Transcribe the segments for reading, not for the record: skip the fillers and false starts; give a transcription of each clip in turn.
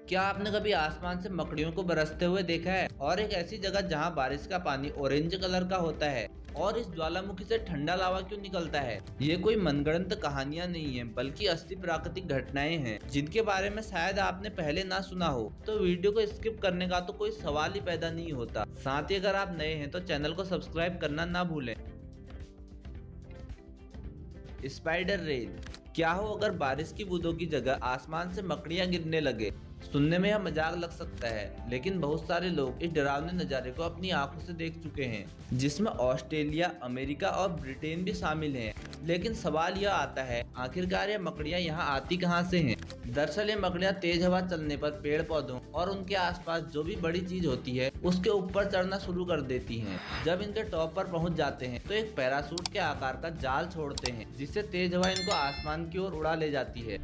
क्या आपने कभी आसमान से मकड़ियों को बरसते हुए देखा है? और एक ऐसी जगह जहां बारिश का पानी ऑरेंज कलर का होता है और इस ज्वालामुखी से ठंडा लावा क्यों निकलता है? ये कोई मनगढ़ंत कहानियां नहीं है, बल्कि असली प्राकृतिक घटनाएं हैं जिनके बारे में शायद आपने पहले ना सुना हो। तो वीडियो को स्किप करने का तो कोई सवाल ही पैदा नहीं होता। साथ ही अगर आप नए हैं तो चैनल को सब्सक्राइब करना ना भूलें। Spider rain. क्या हो अगर बारिश की बूंदों की जगह आसमान से मकड़ियां गिरने लगे? सुनने में यह मजाक लग सकता है, लेकिन बहुत सारे लोग इस डरावने नज़ारे को अपनी आंखों से देख चुके हैं, जिसमें ऑस्ट्रेलिया, अमेरिका और ब्रिटेन भी शामिल हैं। लेकिन सवाल यह आता है, आखिरकार ये मकड़ियां यहाँ आती कहाँ से हैं? दरअसल ये मकड़ियां तेज हवा चलने पर पेड़ पौधों और उनके आसपास जो भी बड़ी चीज होती है उसके ऊपर चढ़ना शुरू कर देती हैं। जब इनके टॉप पर पहुंच जाते हैं तो एक पैराशूट के आकार का जाल छोड़ते हैं, जिससे तेज हवा इनको आसमान की ओर उड़ा ले जाती है।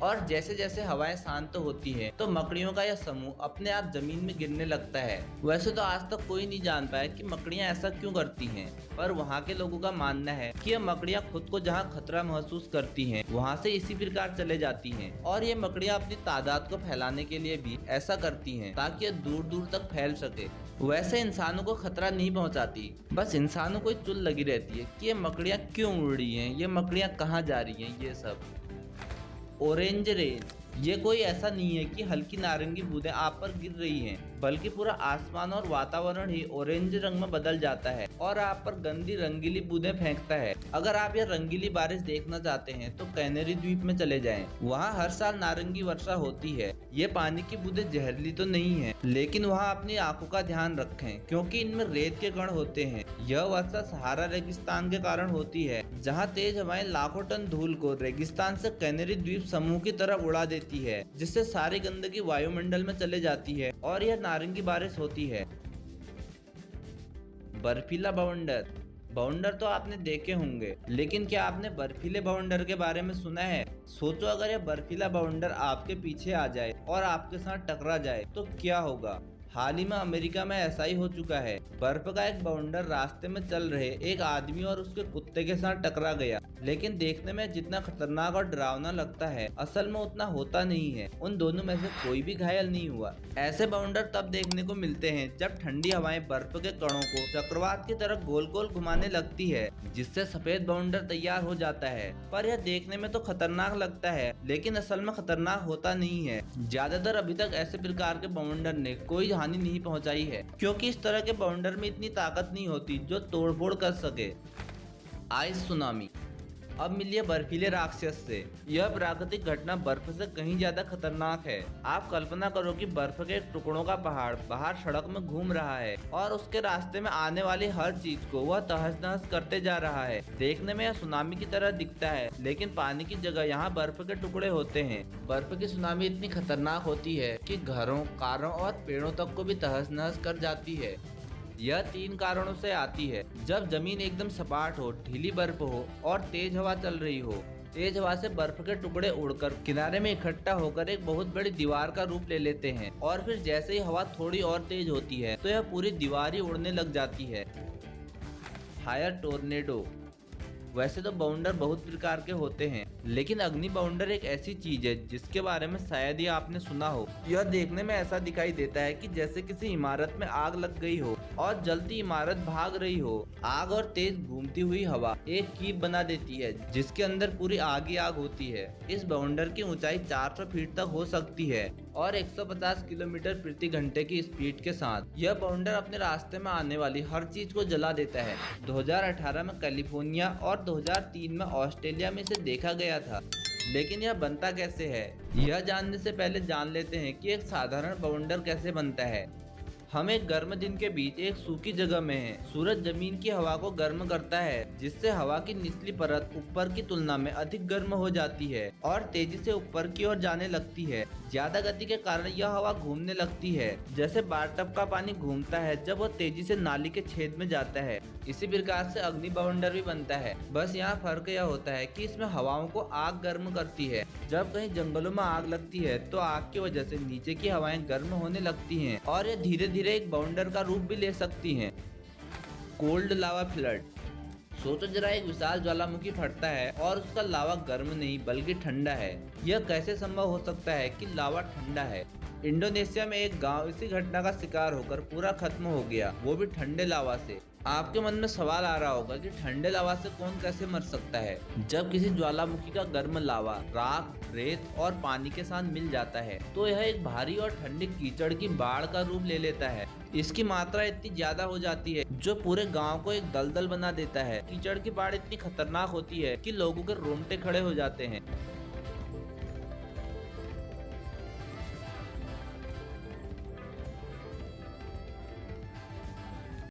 और जैसे जैसे हवाएं शांत होती हैं तो मकड़ियों का यह समूह अपने आप जमीन में गिरने लगता है। वैसे तो आज तक कोई नहीं जान पाया कि मकड़ियां ऐसा क्यों करती हैं, पर वहाँ के लोगों का मानना है कि यह मकड़ियां खुद को जहाँ खतरा महसूस करती हैं वहाँ से इसी प्रकार चले जाती हैं। और ये मकड़ियां अपनी तादाद को फैलाने के लिए भी ऐसा करती हैं ताकि यह दूर दूर तक फैल सके। वैसे इंसानों को खतरा नहीं पहुंचाती, बस इंसानों को चुल लगी रहती है कि ये मकड़ियां क्यों उड़ रही हैं, ये मकड़ियां कहाँ जा रही हैं। ये सब ऑरेंज रेन। ये कोई ऐसा नहीं है कि हल्की नारंगी बूंदें आप पर गिर रही हैं, बल्कि पूरा आसमान और वातावरण ही ऑरेंज रंग में बदल जाता है और आप पर गंदी रंगीली बूंदें फेंकता है। अगर आप यह रंगीली बारिश देखना चाहते हैं तो कैनरी द्वीप में चले जाएं। वहाँ हर साल नारंगी वर्षा होती है। ये पानी की बूंदें जहरीली तो नहीं है, लेकिन वहाँ अपनी आंखों का ध्यान रखें क्योंकि इनमें रेत के कण होते हैं। यह वर्षा सहारा रेगिस्तान के कारण होती है, जहाँ तेज हवाएं लाखों टन धूल को रेगिस्तान से कैनरी द्वीप समूह की तरफ उड़ा देती है, जिससे सारी गंदगी वायुमंडल में चले जाती है और यह नारंगी बारिश होती है। बर्फीला बवंडर। बवंडर तो आपने देखे होंगे, लेकिन क्या आपने बर्फीले बवंडर के बारे में सुना है? सोचो अगर यह बर्फीला बवंडर आपके पीछे आ जाए और आपके साथ टकरा जाए तो क्या होगा। हाल ही में अमेरिका में ऐसा ही हो चुका है। बर्फ का एक बवंडर रास्ते में चल रहे एक आदमी और उसके कुत्ते के साथ टकरा गया, लेकिन देखने में जितना खतरनाक और डरावना लगता है असल में उतना होता नहीं है। उन दोनों में से कोई भी घायल नहीं हुआ। ऐसे बवंडर तब देखने को मिलते हैं जब ठंडी हवाएं बर्फ के कणों को चक्रवात की तरफ गोल गोल घुमाने लगती है, जिससे सफेद बवंडर तैयार हो जाता है। पर यह देखने में तो खतरनाक लगता है, लेकिन असल में खतरनाक होता नहीं है। ज्यादातर अभी तक ऐसे प्रकार के बवंडर ने कोई हानि नहीं पहुंचाई है, क्योंकि इस तरह के बवंडर में इतनी ताकत नहीं होती जो तोड़फोड़ कर सके। Ice tsunami. अब मिलिए बर्फीले राक्षस से। यह प्राकृतिक घटना बर्फ से कहीं ज्यादा खतरनाक है। आप कल्पना करो कि बर्फ के टुकड़ों का पहाड़ बाहर सड़क में घूम रहा है और उसके रास्ते में आने वाली हर चीज को वह तहस नहस करते जा रहा है। देखने में यह सुनामी की तरह दिखता है, लेकिन पानी की जगह यहाँ बर्फ के टुकड़े होते हैं। बर्फ की सुनामी इतनी खतरनाक होती है कि घरों, कारों और पेड़ों तक को भी तहस नहस कर जाती है। यह 3 कारणों से आती है। जब जमीन एकदम सपाट हो, ढीली बर्फ हो और तेज हवा चल रही हो। तेज हवा से बर्फ के टुकड़े उड़कर किनारे में इकट्ठा होकर एक बहुत बड़ी दीवार का रूप ले लेते हैं, और फिर जैसे ही हवा थोड़ी और तेज होती है तो यह पूरी दीवार ही उड़ने लग जाती है। Fire tornado. वैसे तो बाउंडर बहुत प्रकार के होते हैं, लेकिन अग्नि बाउंडर एक ऐसी चीज है जिसके बारे में शायद ही आपने सुना हो। यह देखने में ऐसा दिखाई देता है कि जैसे किसी इमारत में आग लग गई हो और जलती इमारत भाग रही हो। आग और तेज घूमती हुई हवा एक कीप बना देती है जिसके अंदर पूरी आग ही आग होती है। इस बाउंडर की ऊंचाई 400 फीट तक हो सकती है और 150 किलोमीटर प्रति घंटे की स्पीड के साथ यह बाउंडर अपने रास्ते में आने वाली हर चीज को जला देता है। 2018 में कैलिफोर्निया और 2003 में ऑस्ट्रेलिया में इसे देखा गया था। लेकिन यह बनता कैसे है, यह जानने से पहले जान लेते हैं कि एक साधारण बाउंडर कैसे बनता है। हम एक गर्म दिन के बीच एक सूखी जगह में हैं। सूरज जमीन की हवा को गर्म करता है, जिससे हवा की निचली परत ऊपर की तुलना में अधिक गर्म हो जाती है और तेजी से ऊपर की ओर जाने लगती है। ज्यादा गति के कारण यह हवा घूमने लगती है, जैसे बाथटब का पानी घूमता है जब वह तेजी से नाली के छेद में जाता है। इसी प्रकार से अग्नि बाउंडर भी बनता है। बस यहाँ फर्क यह होता है कि इसमें हवाओं को आग गर्म करती है। जब कहीं जंगलों में आग लगती है तो आग की वजह से नीचे की हवाएं गर्म होने लगती हैं और ये धीरे धीरे एक बाउंडर का रूप भी ले सकती हैं। कोल्ड लावा फ्लड। सोचो जरा, एक विशाल ज्वालामुखी फटता है और उसका लावा गर्म नहीं बल्कि ठंडा है। यह कैसे संभव हो सकता है कि लावा ठंडा है? इंडोनेशिया में एक गांव इसी घटना का शिकार होकर पूरा खत्म हो गया, वो भी ठंडे लावा से। आपके मन में सवाल आ रहा होगा कि ठंडे लावा से कौन कैसे मर सकता है। जब किसी ज्वालामुखी का गर्म लावा राख, रेत और पानी के साथ मिल जाता है तो यह एक भारी और ठंडी कीचड़ की बाढ़ का रूप ले लेता है। इसकी मात्रा इतनी ज्यादा हो जाती है जो पूरे गांव को एक दलदल बना देता है। कीचड़ की बाढ़ इतनी खतरनाक होती है कि लोगों के रोंगटे खड़े हो जाते हैं।